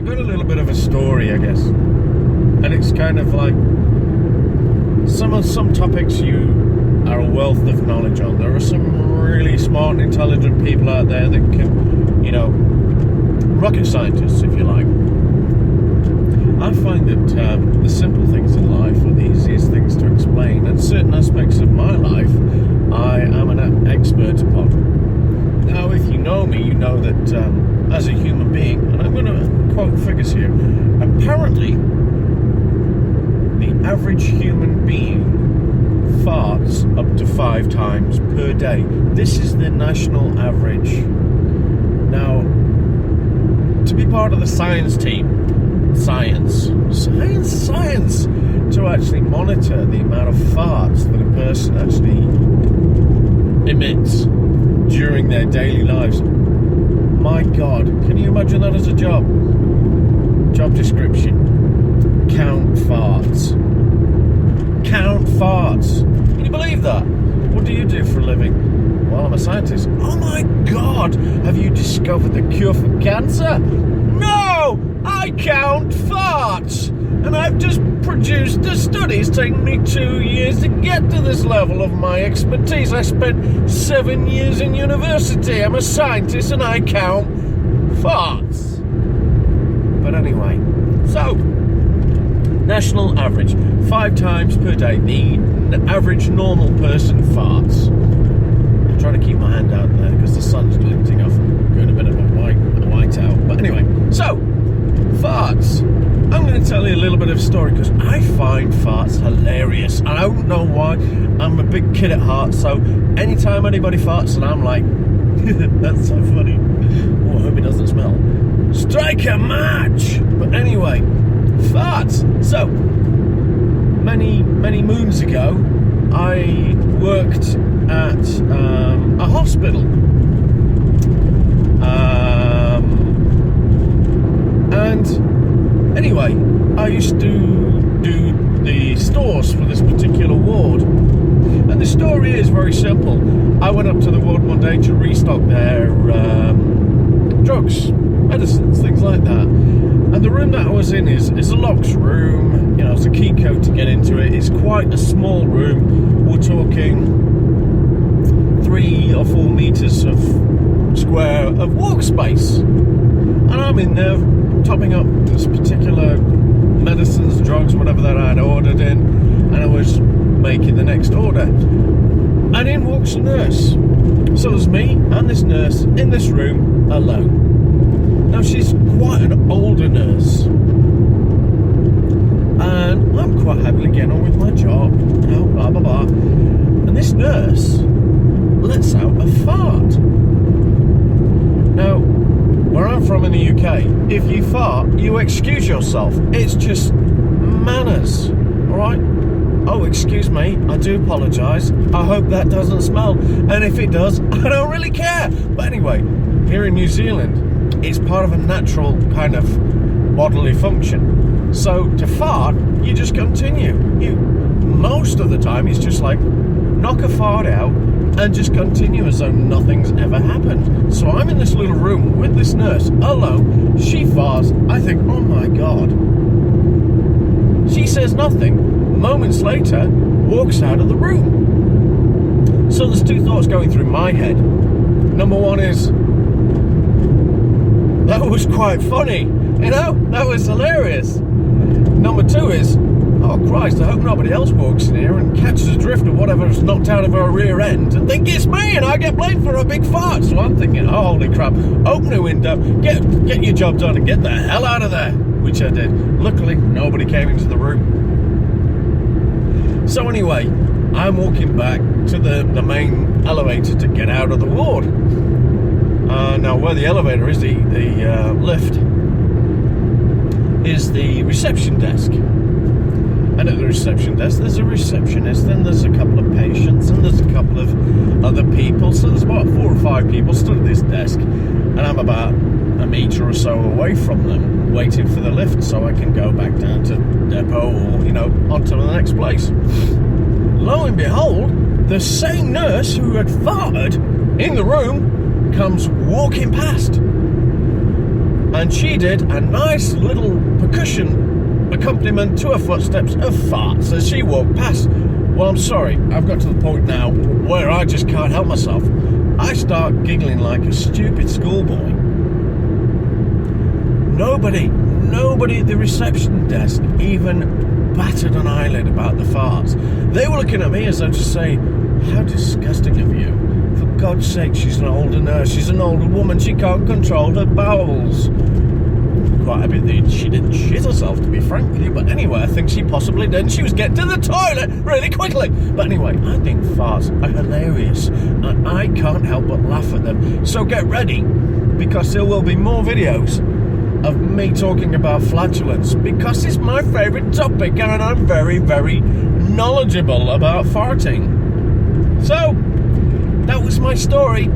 I've got a little bit of a story, I guess. And it's kind of like some topics you are a wealth of knowledge on. There are some really smart and intelligent people out there that can, rocket scientists, if you like. I find that the simple things in life are the easiest things to explain, and certain aspects of my life I am an expert upon. Now, if you know me, you know that as a human being, and I'm going to quote figures here, apparently the average human being farts up to 5 times per day. This is the national average. Now, to be part of the science team, science, to actually monitor the amount of farts that a person actually emits during their daily lives. My God, can you imagine that as a job? Job description: count farts. Count farts. Can you believe that? What do you do for a living? Well, I'm a scientist. Oh my God, have you discovered the cure for cancer? No! I count farts! And I've just produced a study. It's taken me 2 years to get to this level of my expertise. I spent 7 years in university. I'm a scientist and I count farts. But anyway, so, national average, 5 times per day. The average normal person farts. I'm trying to keep my hand out there because the sun's glinting off and going a bit of a white out. But anyway, so, farts. I'm going to tell you a little bit of a story because I find farts hilarious. I don't know why. I'm a big kid at heart, so anytime anybody farts and I'm like, that's so funny. Oh, I hope it doesn't smell. Strike a match! But anyway, farts. So, many moons ago, I worked at a hospital. And anyway, I used to do the stores for this particular ward. And the story is very simple. I went up to the ward one day to restock their drugs, medicines, things like that. And the room that I was in is a locked room. It's a key code to get into it. It's quite a small room. We're talking 3 or 4 meters of square of walk space. And I'm in there topping up this particular medicines, drugs, whatever that I had ordered in, and I was making the next order. And in walks a nurse. So there's me and this nurse in this room alone. Now she's quite an older nurse, and I'm quite happily getting on with my job, blah blah blah. And this nurse lets out a fart. Now, where I'm from in the UK, if you fart, you excuse yourself. It's just manners, alright? Oh, excuse me, I do apologise. I hope that doesn't smell. And if it does, I don't really care. But anyway, here in New Zealand, it's part of a natural kind of bodily function. So to fart, you just continue. Most of the time, it's just like knock a fart out and just continue as though nothing's ever happened. So I'm in this little room with this nurse alone. She farts. I think, oh my God. She says nothing. Moments later, walks out of the room. So there's 2 thoughts going through my head. Number one is, that was quite funny. That was hilarious. Number 2 is, oh Christ, I hope nobody else walks in here and catches a drift of whatever's knocked out of her rear end and think it's me and I get blamed for a big fart. So I'm thinking, oh, holy crap, open the window, get your job done and get the hell out of there, which I did. Luckily, nobody came into the room. So anyway, I'm walking back to the main elevator to get out of the ward. Now, where the elevator is, the lift, is the reception desk. And at the reception desk, there's a receptionist, then there's a couple of patients, and there's a couple of other people. So there's about 4 or 5 people stood at this desk, and I'm about a metre or so away from them, waiting for the lift so I can go back down to depot or, onto the next place. Lo and behold, the same nurse who had farted in the room comes walking past. and she did a nice little percussion accompaniment to her footsteps of farts as she walked past. Well, I'm sorry, I've got to the point now where I just can't help myself. I start giggling like a stupid schoolboy. Nobody at the reception desk even batted an eyelid about the farts. They were looking at me as though to say, how disgusting of you. For God's sake, she's an older nurse, she's an older woman, she can't control her bowels. Quite a bit that she didn't shit herself, to be frank with you, but anyway, I think she possibly did. She was getting to the toilet really quickly. But anyway, I think farts are hilarious, and I can't help but laugh at them. So get ready, because there will be more videos of me talking about flatulence, because it's my favourite topic, and I'm very, very knowledgeable about farting. So, that was my story.